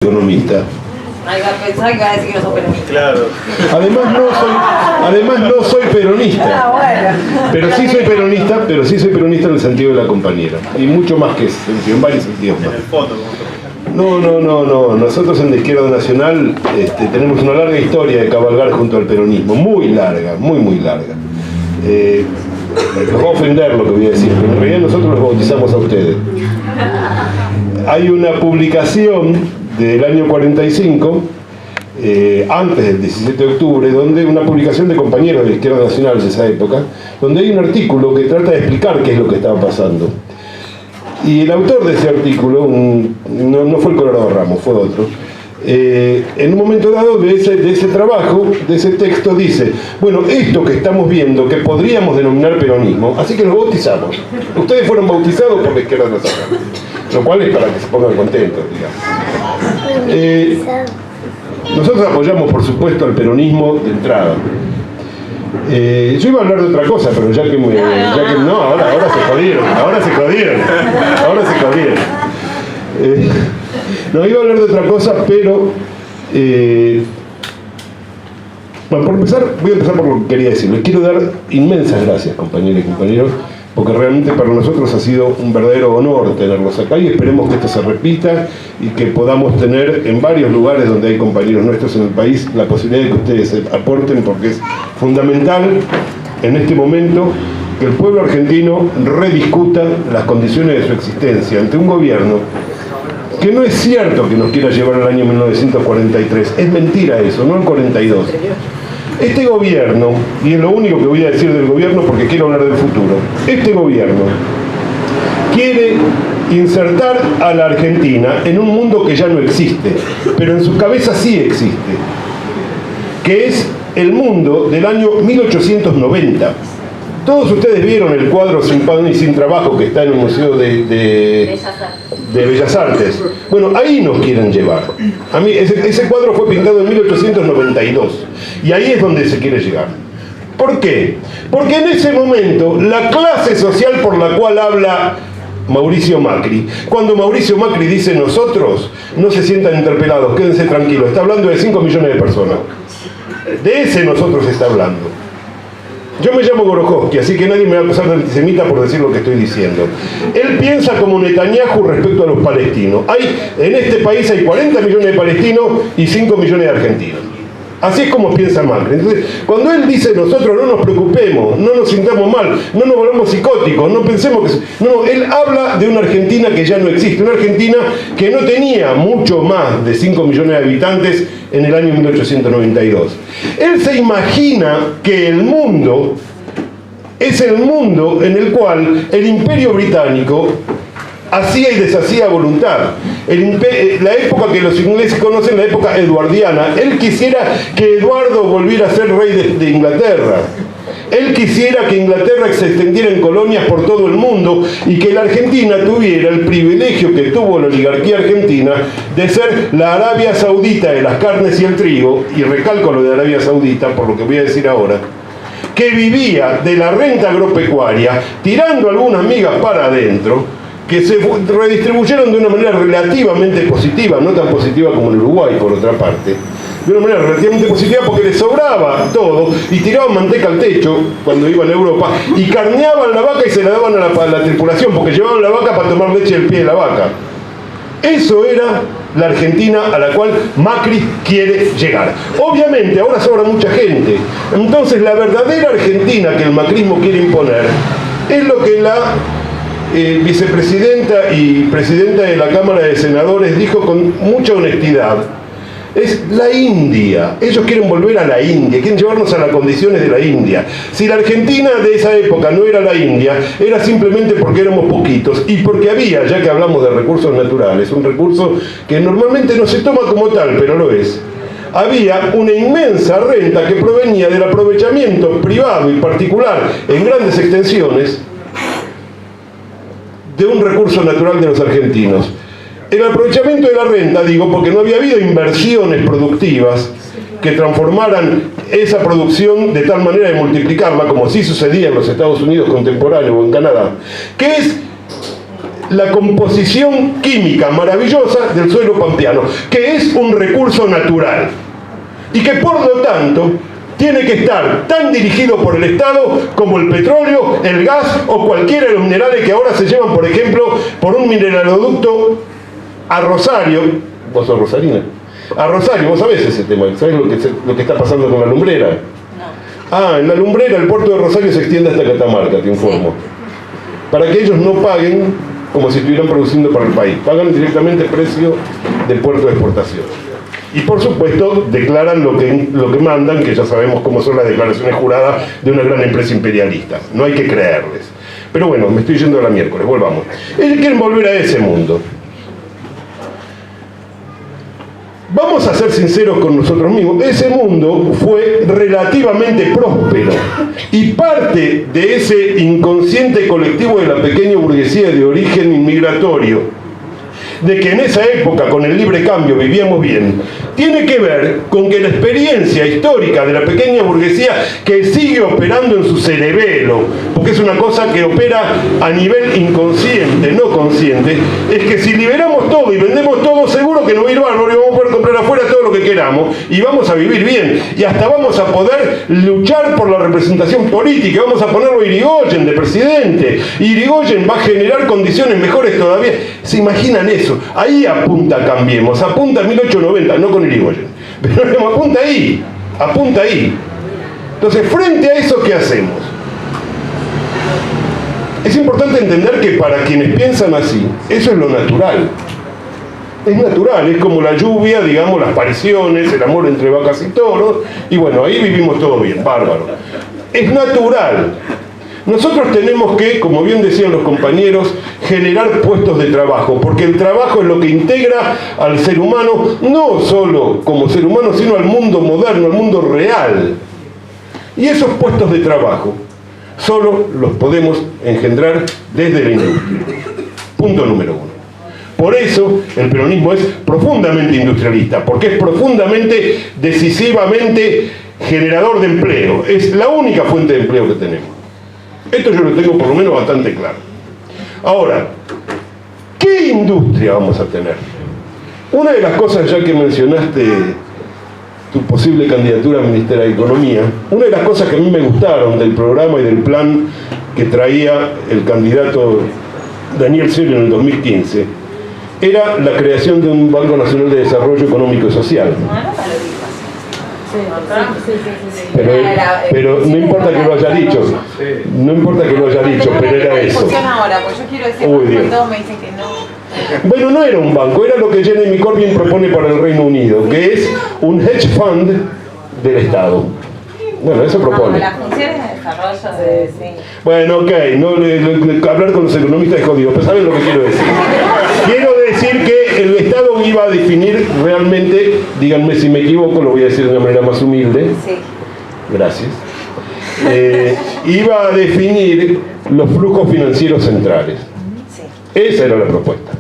economista. Ahí va a pensar que va a decir que no sos peronista. Claro. Además no soy peronista. Bueno. Pero sí soy peronista en el sentido de la compañera. Y mucho más que ese sentido, en varios sentidos En más. el fondo. No. Nosotros en la Izquierda Nacional tenemos una larga historia de cabalgar junto al peronismo. Muy larga, muy larga. Los va a ofender lo que voy a decir, pero en realidad nosotros los bautizamos a ustedes. Hay una publicación del año 45, antes del 17 de octubre, donde una publicación de compañeros de la Izquierda Nacional de esa época, donde hay un artículo que trata de explicar qué es lo que estaba pasando. Y el autor de ese artículo, no fue el Colorado Ramos, fue otro, en un momento dado de ese trabajo, de ese texto, dice: bueno, esto que estamos viendo, que podríamos denominar peronismo, así que los bautizamos. Ustedes fueron bautizados por la Izquierda Nacional, lo cual es para que se pongan contentos, digamos. Nosotros apoyamos, por supuesto, al peronismo de entrada. Yo iba a hablar de otra cosa, pero ahora se jodieron. No, iba a hablar de otra cosa, pero bueno, voy a empezar por lo que quería decir. Les quiero dar inmensas gracias, compañeras y compañeros, porque realmente para nosotros ha sido un verdadero honor tenerlos acá, y esperemos que esto se repita y que podamos tener en varios lugares donde hay compañeros nuestros en el país la posibilidad de que ustedes aporten, porque es fundamental en este momento que el pueblo argentino rediscuta las condiciones de su existencia ante un gobierno que no es cierto que nos quiera llevar al año 1943, es mentira eso, no el 42. Este gobierno, y es lo único que voy a decir del gobierno porque quiero hablar del futuro, este gobierno quiere insertar a la Argentina en un mundo que ya no existe, pero en su cabeza sí existe, que es el mundo del año 1890. Todos ustedes vieron el cuadro Sin Pan y Sin Trabajo que está en el Museo de Bellas Artes. Bueno, ahí nos quieren llevar. A mí ese cuadro fue pintado en 1892 y ahí es donde se quiere llegar. ¿Por qué? Porque en ese momento la clase social por la cual habla Mauricio Macri, cuando Mauricio Macri dice nosotros, no se sientan interpelados, quédense tranquilos, está hablando de 5 millones de personas. De ese nosotros está hablando. Yo me llamo Gorojowski, así que nadie me va a acusar de antisemita por decir lo que estoy diciendo. Él piensa como Netanyahu respecto a los palestinos. En este país hay 40 millones de palestinos y 5 millones de argentinos. Así es como piensa Macri. Entonces, cuando él dice nosotros no nos preocupemos, no nos sintamos mal, no nos volvamos psicóticos, no pensemos que... No, él habla de una Argentina que ya no existe, una Argentina que no tenía mucho más de 5 millones de habitantes en el año 1892. Él se imagina que el mundo es el mundo en el cual el Imperio Británico hacía y deshacía a voluntad. La época que los ingleses conocen, la época eduardiana. Él quisiera que Eduardo volviera a ser rey de Inglaterra. Él quisiera que Inglaterra se extendiera en colonias por todo el mundo y que la Argentina tuviera el privilegio que tuvo la oligarquía argentina de ser la Arabia Saudita de las carnes y el trigo, y recalco lo de Arabia Saudita por lo que voy a decir ahora, que vivía de la renta agropecuaria, tirando algunas migas para adentro, que se redistribuyeron de una manera relativamente positiva, no tan positiva como en Uruguay por otra parte, de una manera relativamente positiva porque les sobraba todo y tiraban manteca al techo cuando iban a Europa y carneaban la vaca y se la daban a la tripulación porque llevaban la vaca para tomar leche del pie de la vaca. Eso era la Argentina a la cual Macri quiere llegar. Obviamente ahora sobra mucha gente, entonces la verdadera Argentina que el macrismo quiere imponer es lo que la vicepresidenta y presidenta de la Cámara de Senadores dijo con mucha honestidad: es la India. Ellos quieren volver a la India, quieren llevarnos a las condiciones de la India. Si la Argentina de esa época no era la India, era simplemente porque éramos poquitos y porque había, ya que hablamos de recursos naturales, un recurso que normalmente no se toma como tal, pero lo es. Había una inmensa renta que provenía del aprovechamiento privado y particular en grandes extensiones de un recurso natural de los argentinos. El aprovechamiento de la renta, digo, porque no había habido inversiones productivas que transformaran esa producción de tal manera de multiplicarla, como sí sucedía en los Estados Unidos contemporáneos o en Canadá, que es la composición química maravillosa del suelo pampeano, que es un recurso natural y que por lo tanto tiene que estar tan dirigido por el Estado como el petróleo, el gas o cualquiera de los minerales que ahora se llevan, por ejemplo, por un mineraloducto a Rosario. ¿Vos sos rosarina? A Rosario, vos sabés ese tema, ¿sabés lo que está pasando con la lumbrera? No. En la lumbrera el puerto de Rosario se extiende hasta Catamarca, te informo. Sí. Para que ellos no paguen como si estuvieran produciendo para el país. Pagan directamente el precio del puerto de exportación. Y por supuesto declaran lo que mandan, que ya sabemos cómo son las declaraciones juradas de una gran empresa imperialista. No hay que creerles. Pero bueno, me estoy yendo a la miércoles, volvamos. Ellos quieren volver a ese mundo. Vamos a ser sinceros con nosotros mismos. Ese mundo fue relativamente próspero. Y parte de ese inconsciente colectivo de la pequeña burguesía de origen inmigratorio, de que en esa época con el libre cambio vivíamos bien, tiene que ver con que la experiencia histórica de la pequeña burguesía que sigue operando en su cerebelo, porque es una cosa que opera a nivel inconsciente, no consciente, es que si liberamos todo y vendemos todo, seguro que nos va a ir bárbaro y vamos a poder comprar afuera todo lo que queramos y vamos a vivir bien y hasta vamos a poder luchar por la representación política. Vamos a ponerlo a Irigoyen de presidente. Irigoyen va a generar condiciones mejores todavía. ¿Se imaginan eso? Ahí apunta Cambiemos, apunta a 1890, no con Irigoyen, pero apunta ahí, apunta ahí. Entonces, frente a eso, ¿qué hacemos? Es importante entender que para quienes piensan así, eso es lo natural. Es natural, es como la lluvia, digamos, las pariciones, el amor entre vacas y toros, y bueno, ahí vivimos todo bien, bárbaro. Es natural. Nosotros tenemos que, como bien decían los compañeros, generar puestos de trabajo, porque el trabajo es lo que integra al ser humano, no solo como ser humano, sino al mundo moderno, al mundo real. Y esos puestos de trabajo solo los podemos engendrar desde la industria. Punto número 1. Por eso el peronismo es profundamente industrialista, porque es profundamente, decisivamente generador de empleo. Es la única fuente de empleo que tenemos. Esto yo lo tengo por lo menos bastante claro. Ahora, ¿qué industria vamos a tener? Una de las cosas, ya que mencionaste tu posible candidatura a Ministerio de Economía, una de las cosas que a mí me gustaron del programa y del plan que traía el candidato Daniel Scioli en el 2015, era la creación de un Banco Nacional de Desarrollo Económico y Social. Pero no importa que lo haya dicho, no importa que lo haya dicho, pero era eso. Ahora, pues yo quiero decir, todos me dicen que no. Bueno, no era un banco, era lo que Jeremy Corbyn propone para el Reino Unido, que es un hedge fund del Estado. Bueno, eso propone. Las funciones de desarrollo de... Sí. Bueno, ok, hablar con los economistas es jodido, pero ¿saben lo que quiero decir? Quiero decir que el Estado iba a definir realmente, díganme si me equivoco, lo voy a decir de una manera más humilde. Sí. Gracias. Iba a definir los flujos financieros centrales. Sí. Esa era la propuesta.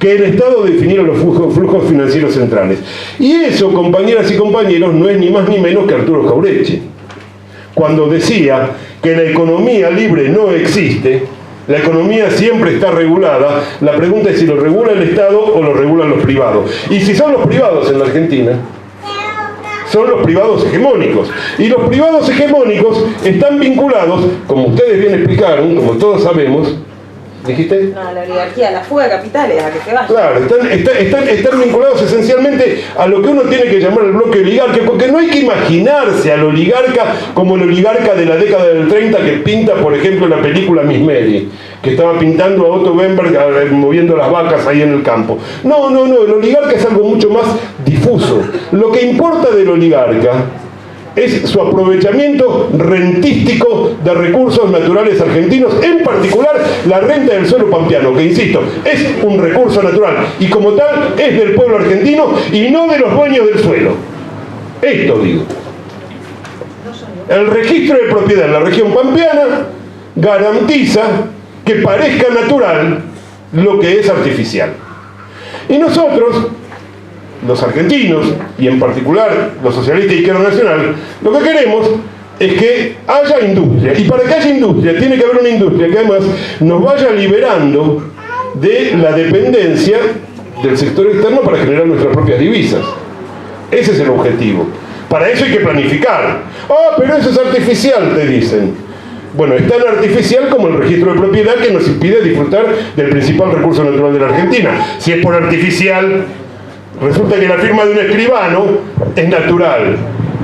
Que el Estado definiera los flujos financieros centrales. Y eso, compañeras y compañeros, no es ni más ni menos que Arturo Jauretche. Cuando decía que la economía libre no existe, la economía siempre está regulada, la pregunta es si lo regula el Estado o lo regulan los privados. Y si son los privados en la Argentina, son los privados hegemónicos. Y los privados hegemónicos están vinculados, como ustedes bien explicaron, como todos sabemos. ¿Dijiste? No, la oligarquía, la fuga de capitales, a que se vaya. Claro, están vinculados esencialmente a lo que uno tiene que llamar el bloque oligárquico, porque no hay que imaginarse al oligarca como el oligarca de la década del 30 que pinta, por ejemplo, la película Miss Mary, que estaba pintando a Otto Wennberg moviendo las vacas ahí en el campo. No, el oligarca es algo mucho más difuso. Lo que importa del oligarca es su aprovechamiento rentístico de recursos naturales argentinos, en particular la renta del suelo pampeano, que insisto, es un recurso natural y como tal es del pueblo argentino y no de los dueños del suelo. Esto digo. El registro de propiedad en la región pampeana garantiza que parezca natural lo que es artificial. Y nosotros, los argentinos, y en particular los socialistas de Izquierda Nacional, lo que queremos es que haya industria. Y para que haya industria, tiene que haber una industria que además nos vaya liberando de la dependencia del sector externo para generar nuestras propias divisas. Ese es el objetivo. Para eso hay que planificar. Pero eso es artificial, te dicen. Bueno, es tan artificial como el registro de propiedad que nos impide disfrutar del principal recurso natural de la Argentina. Si es por artificial, resulta que la firma de un escribano es natural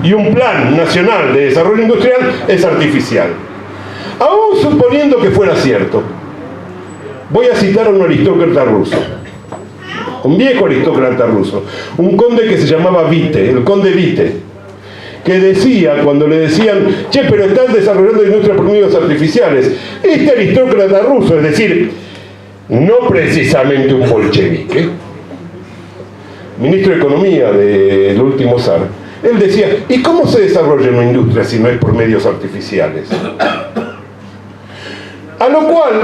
y un plan nacional de desarrollo industrial es artificial. Aún suponiendo que fuera cierto, voy a citar a un aristócrata ruso, un viejo aristócrata ruso, un conde que se llamaba Witte, el conde Witte, que decía, cuando le decían, che, pero están desarrollando industria por medios artificiales, este aristócrata ruso, es decir, no precisamente un bolchevique, ministro de Economía del último zar, él decía, ¿y cómo se desarrolla una industria si no es por medios artificiales? A lo cual,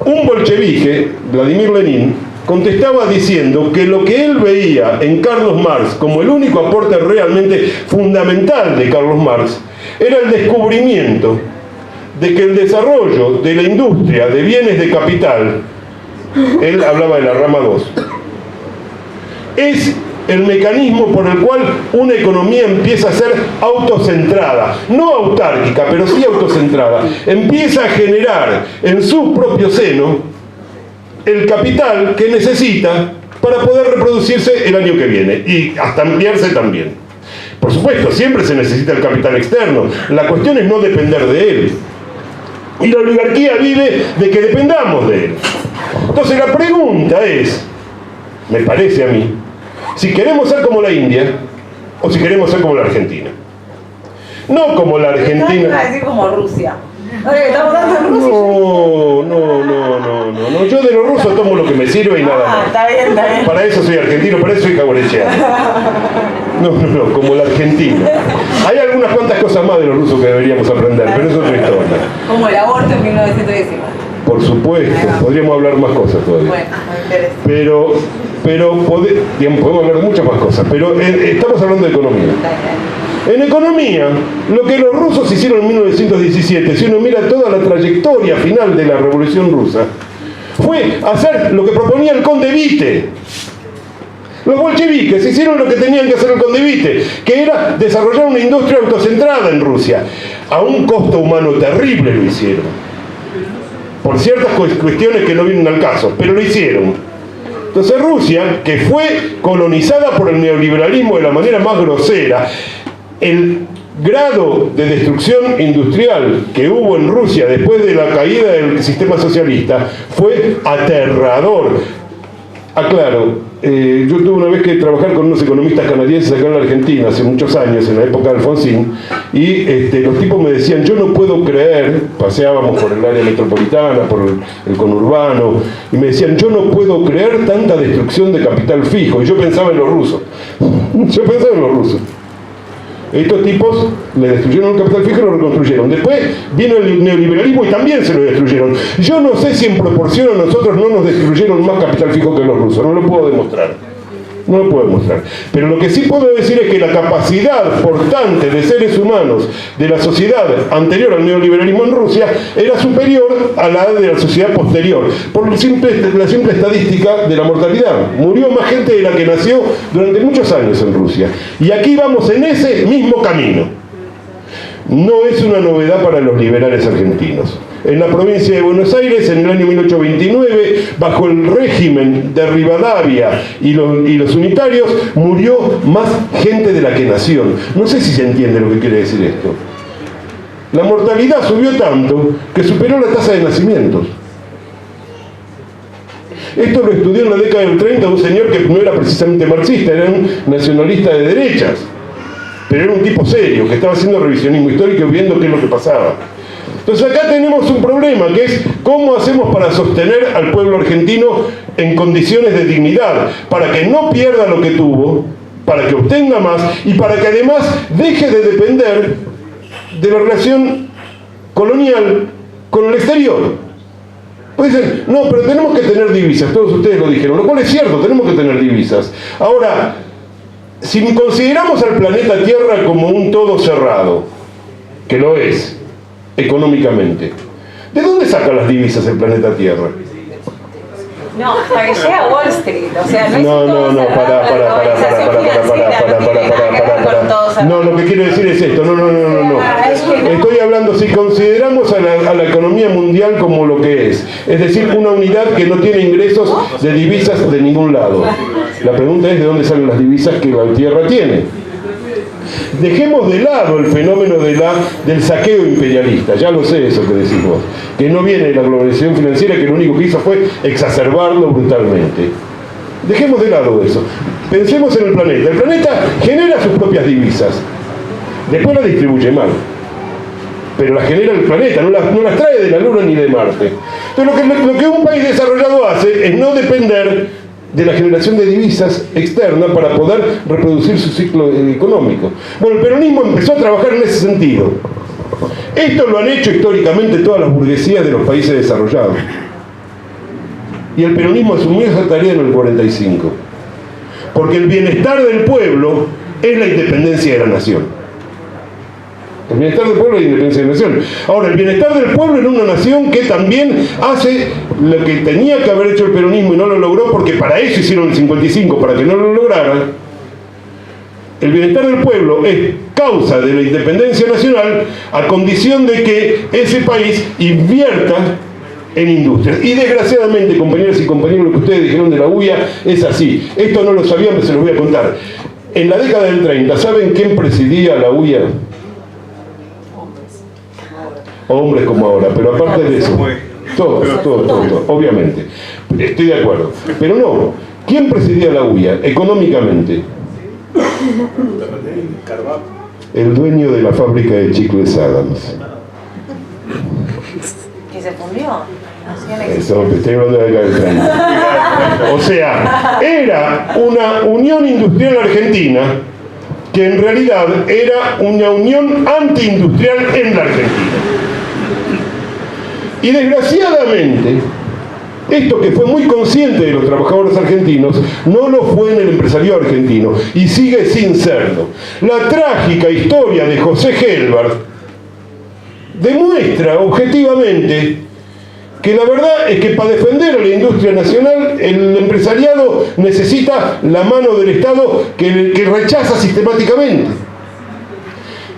un bolchevique, Vladimir Lenin, contestaba diciendo que lo que él veía en Carlos Marx como el único aporte realmente fundamental de Carlos Marx era el descubrimiento de que el desarrollo de la industria de bienes de capital, él hablaba de la rama 2, es el mecanismo por el cual una economía empieza a ser autocentrada, no autárquica, pero sí autocentrada, empieza a generar en su propio seno el capital que necesita para poder reproducirse el año que viene y hasta ampliarse también. Por supuesto, siempre se necesita el capital externo, la cuestión es no depender de él. Y la oligarquía vive de que dependamos de él. Entonces la pregunta es, me parece a mí, si queremos ser como la India o si queremos ser como la Argentina. No como la Argentina. No, decir como Rusia. ¿Estamos dando en Rusia? No. Yo de los rusos tomo lo que me sirve y nada más. Está bien. Para eso soy argentino, para eso soy jaborecheano. No, como la Argentina. Hay algunas cuantas cosas más de los rusos que deberíamos aprender, pero eso es otra historia. Como el aborto en 1919. Por supuesto, podríamos hablar más cosas todavía. Bueno, me interesa. Pero podemos hablar de muchas más cosas, pero estamos hablando de economía. En economía, lo que los rusos hicieron en 1917, si uno mira toda la trayectoria final de la Revolución Rusa, fue hacer lo que proponía el conde Witte. Los bolcheviques hicieron lo que tenían que hacer el conde Witte, que era desarrollar una industria autocentrada en Rusia. A un costo humano terrible lo hicieron. Por ciertas cuestiones que no vienen al caso, pero lo hicieron. Entonces Rusia, que fue colonizada por el neoliberalismo de la manera más grosera, el grado de destrucción industrial que hubo en Rusia después de la caída del sistema socialista fue aterrador. Aclaro, yo tuve una vez que trabajar con unos economistas canadienses acá en la Argentina hace muchos años, en la época de Alfonsín, y los tipos me decían, yo no puedo creer, paseábamos por el área metropolitana, por el conurbano, y me decían, yo no puedo creer tanta destrucción de capital fijo, y yo pensaba en los rusos. Estos tipos le destruyeron el capital fijo y lo reconstruyeron. Después vino el neoliberalismo y también se lo destruyeron. Yo no sé si en proporción a nosotros no nos destruyeron más capital fijo que los rusos. No lo puedo demostrar. Pero lo que sí puedo decir es que la capacidad portante de seres humanos de la sociedad anterior al neoliberalismo en Rusia era superior a la de la sociedad posterior, por la simple estadística de la mortalidad. Murió más gente de la que nació durante muchos años en Rusia. Y aquí vamos en ese mismo camino. No es una novedad para los liberales argentinos. En la provincia de Buenos Aires, en el año 1829, bajo el régimen de Rivadavia y los unitarios, murió más gente de la que nació. No sé si se entiende lo que quiere decir esto. La mortalidad subió tanto que superó la tasa de nacimientos. Esto lo estudió en la década del 30 un señor que no era precisamente marxista, era un nacionalista de derechas, pero era un tipo serio, que estaba haciendo revisionismo histórico y viendo qué es lo que pasaba. Entonces acá tenemos un problema, que es cómo hacemos para sostener al pueblo argentino en condiciones de dignidad, para que no pierda lo que tuvo, para que obtenga más y para que además deje de depender de la relación colonial con el exterior. Puede ser, no, pero tenemos que tener divisas, todos ustedes lo dijeron, lo cual es cierto, tenemos que tener divisas. Ahora, si consideramos al planeta Tierra como un todo cerrado, que lo es, económicamente, ¿de dónde sacan las divisas el planeta Tierra? No, hasta que llega a Wall Street, o sea, No, no, lo que quiero decir es esto, no. Estoy hablando, si consideramos a la economía mundial como lo que es decir, una unidad que no tiene ingresos de divisas de ningún lado. La pregunta es de dónde salen las divisas que la Tierra tiene. Dejemos de lado el fenómeno del saqueo imperialista, ya lo sé eso que decís vos, que no viene de la globalización financiera, que lo único que hizo fue exacerbarlo brutalmente. Dejemos de lado eso. Pensemos en el planeta. El planeta genera sus propias divisas, después las distribuye mal, pero las genera el planeta, no las trae de la Luna ni de Marte. Entonces lo que un país desarrollado hace es no depender de la generación de divisas externa para poder reproducir su ciclo económico. Bueno, el peronismo empezó a trabajar en ese sentido. Esto lo han hecho históricamente todas las burguesías de los países desarrollados. Y el peronismo asumió esa tarea en el 45. Porque el bienestar del pueblo es la independencia de la nación. El bienestar del pueblo es la independencia de la nación. Ahora, el bienestar del pueblo en una nación que también hace lo que tenía que haber hecho el peronismo y no lo logró, porque para eso hicieron el 55, para que no lo lograran. El bienestar del pueblo es causa de la independencia nacional a condición de que ese país invierta en industrias. Y desgraciadamente, compañeras y compañeros, lo que ustedes dijeron de la UIA es así. Esto no lo sabían, pero se los voy a contar. En la década del 30, ¿saben quién presidía la UIA? Hombres como ahora, pero aparte de eso, todos, obviamente, estoy de acuerdo, pero no, ¿quién presidía la UIA económicamente? El dueño de la fábrica de chicles Adams. ¿Que se fundió? Eso, estoy hablando de la década del 30. O sea, era una unión industrial argentina que en realidad era una unión antiindustrial en la Argentina. Y desgraciadamente, esto que fue muy consciente de los trabajadores argentinos, no lo fue en el empresario argentino, y sigue sin serlo. La trágica historia de José Gelbart demuestra objetivamente que la verdad es que para defender a la industria nacional, el empresariado necesita la mano del Estado que rechaza sistemáticamente.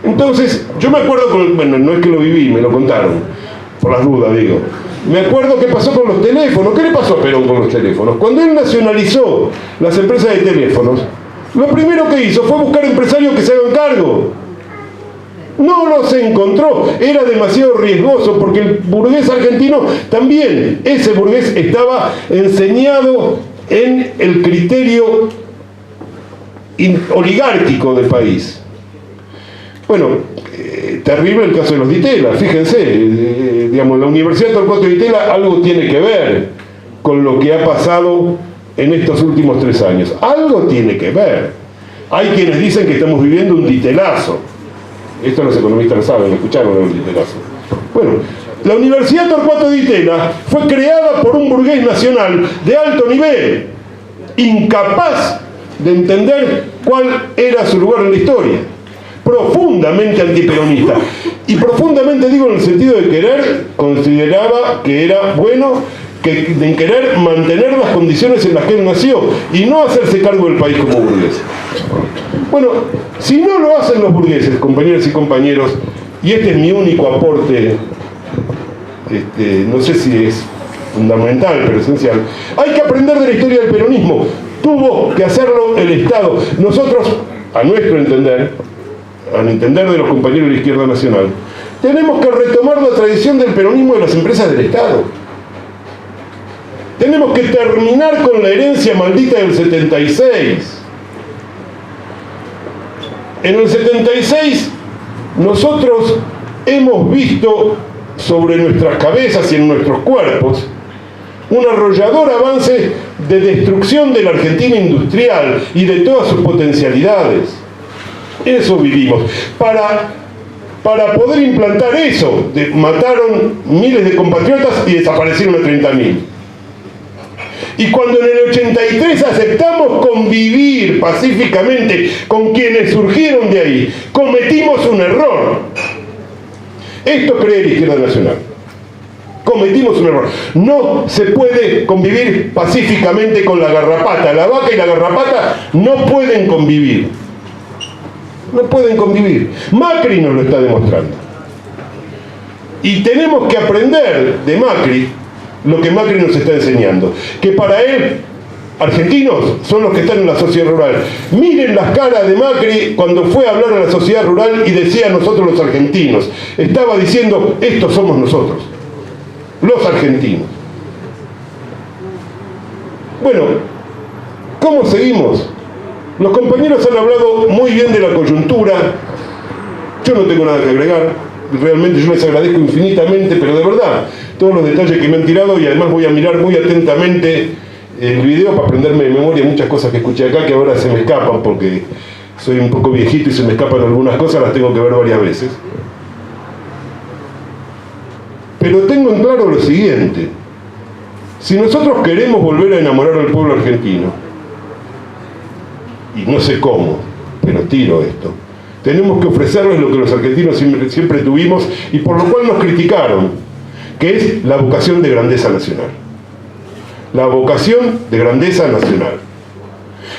Entonces, yo me acuerdo, bueno, no es que lo viví, me lo contaron, por las dudas digo. Me acuerdo qué pasó con los teléfonos. ¿Qué le pasó a Perón con los teléfonos? Cuando él nacionalizó las empresas de teléfonos, lo primero que hizo fue buscar empresarios que se hagan cargo. No los encontró, era demasiado riesgoso, porque el burgués argentino también, ese burgués estaba enseñado en el criterio oligárquico del país. Bueno, terrible el caso de los Di Tella, fíjense, digamos, la Universidad Torcuato Di Tella algo tiene que ver con lo que ha pasado en estos últimos 3 años. Algo tiene que ver. Hay quienes dicen que estamos viviendo un ditelazo. Esto los economistas lo saben, lo escucharon el ditelazo. Bueno, la Universidad Torcuato Di Tella fue creada por un burgués nacional de alto nivel, incapaz de entender cuál era su lugar en la historia. Profundamente antiperonista, y profundamente digo en el sentido de querer, consideraba que era bueno de querer mantener las condiciones en las que él nació y no hacerse cargo del país como burgués. Bueno, si no lo hacen los burgueses, compañeras y compañeros, y este es mi único aporte, no sé si es fundamental, pero esencial, hay que aprender de la historia del peronismo. Tuvo que hacerlo el Estado. Nosotros, a nuestro entender, al entender de los compañeros de la izquierda nacional, tenemos que retomar la tradición del peronismo de las empresas del Estado. Tenemos que terminar con la herencia maldita del 76. En el 76 nosotros hemos visto sobre nuestras cabezas y en nuestros cuerpos un arrollador avance de destrucción de la Argentina industrial y de todas sus potencialidades. Eso vivimos. Para poder implantar eso, mataron miles de compatriotas y desaparecieron a 30.000. Y cuando en el 83 aceptamos convivir pacíficamente con quienes surgieron de ahí, cometimos un error. Esto cree la izquierda nacional. Cometimos un error. No se puede convivir pacíficamente con la garrapata. La vaca y la garrapata no pueden convivir. No pueden convivir. Macri nos lo está demostrando. Y tenemos que aprender de Macri lo que Macri nos está enseñando. Que para él, argentinos son los que están en la sociedad rural. Miren las caras de Macri cuando fue a hablar a la sociedad rural y decía nosotros los argentinos. Estaba diciendo, estos somos nosotros, los argentinos. Bueno, ¿cómo seguimos? Los compañeros han hablado muy bien de la coyuntura. Yo no tengo nada que agregar. Realmente yo les agradezco infinitamente, pero de verdad, todos los detalles que me han tirado, y además voy a mirar muy atentamente el video para aprenderme de memoria muchas cosas que escuché acá que ahora se me escapan porque soy un poco viejito y se me escapan algunas cosas, las tengo que ver varias veces. Pero tengo en claro lo siguiente: si nosotros queremos volver a enamorar al pueblo argentino, y no sé cómo, pero tiro esto, tenemos que ofrecerles lo que los argentinos siempre tuvimos y por lo cual nos criticaron, que es la vocación de grandeza nacional. La vocación de grandeza nacional.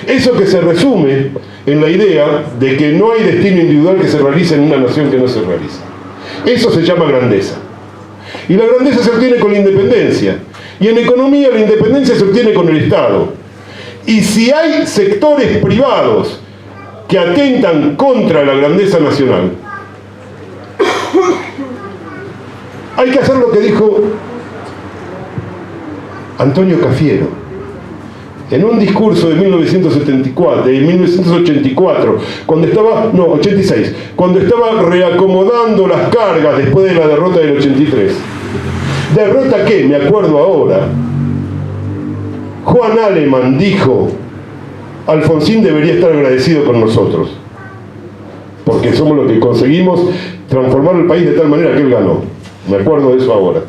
Eso que se resume en la idea de que no hay destino individual que se realice en una nación que no se realiza. Eso se llama grandeza. Y la grandeza se obtiene con la independencia. Y en economía la independencia se obtiene con el Estado. Y si hay sectores privados que atentan contra la grandeza nacional, hay que hacer lo que dijo Antonio Cafiero en un discurso de 1984, cuando estaba, no, 86, cuando estaba reacomodando las cargas después de la derrota del 83. Derrota que, me acuerdo ahora, Juan Alemán dijo: Alfonsín debería estar agradecido con nosotros, porque somos los que conseguimos transformar el país de tal manera que él ganó. Me acuerdo de eso ahora.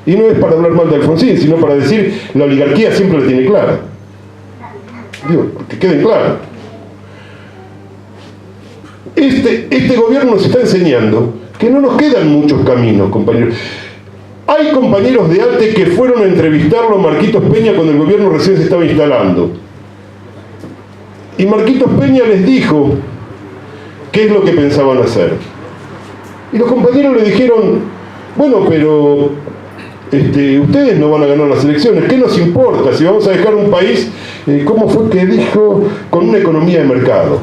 Y no es para hablar mal de Alfonsín, sino para decir, la oligarquía siempre la tiene clara. Digo, que quede claro. Este gobierno nos está enseñando que no nos quedan muchos caminos, compañeros. Hay compañeros de ATE que fueron a entrevistarlo a Marquitos Peña cuando el gobierno recién se estaba instalando. Y Marquitos Peña les dijo qué es lo que pensaban hacer. Y los compañeros le dijeron: bueno, pero ustedes no van a ganar las elecciones, ¿qué nos importa si vamos a dejar un país, ¿cómo fue que dijo?, con una economía de mercado?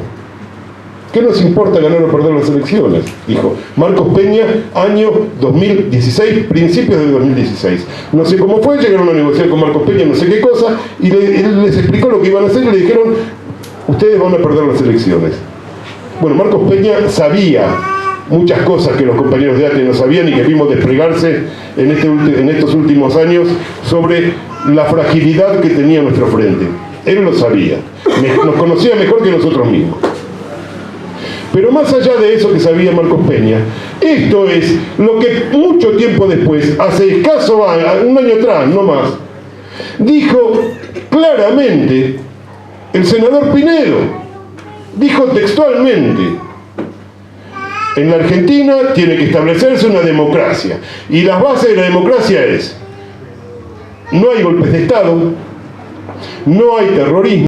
¿Qué nos importa ganar o perder las elecciones?, dijo Marcos Peña, año 2016, principios de 2016. No sé cómo fue, llegaron a negociar con Marcos Peña no sé qué cosa, y él les explicó lo que iban a hacer y le dijeron: ustedes van a perder las elecciones. Bueno, Marcos Peña sabía muchas cosas que los compañeros de ATE no sabían y que vimos desplegarse en estos últimos años sobre la fragilidad que tenía nuestro frente. Él lo sabía, nos conocía mejor que nosotros mismos. Pero más allá de eso que sabía Marcos Peña, esto es lo que mucho tiempo después, hace escaso un año atrás, no más, dijo claramente el senador Pinedo. Dijo textualmente: en la Argentina tiene que establecerse una democracia, y las bases de la democracia es: no hay golpes de Estado, no hay terrorismo,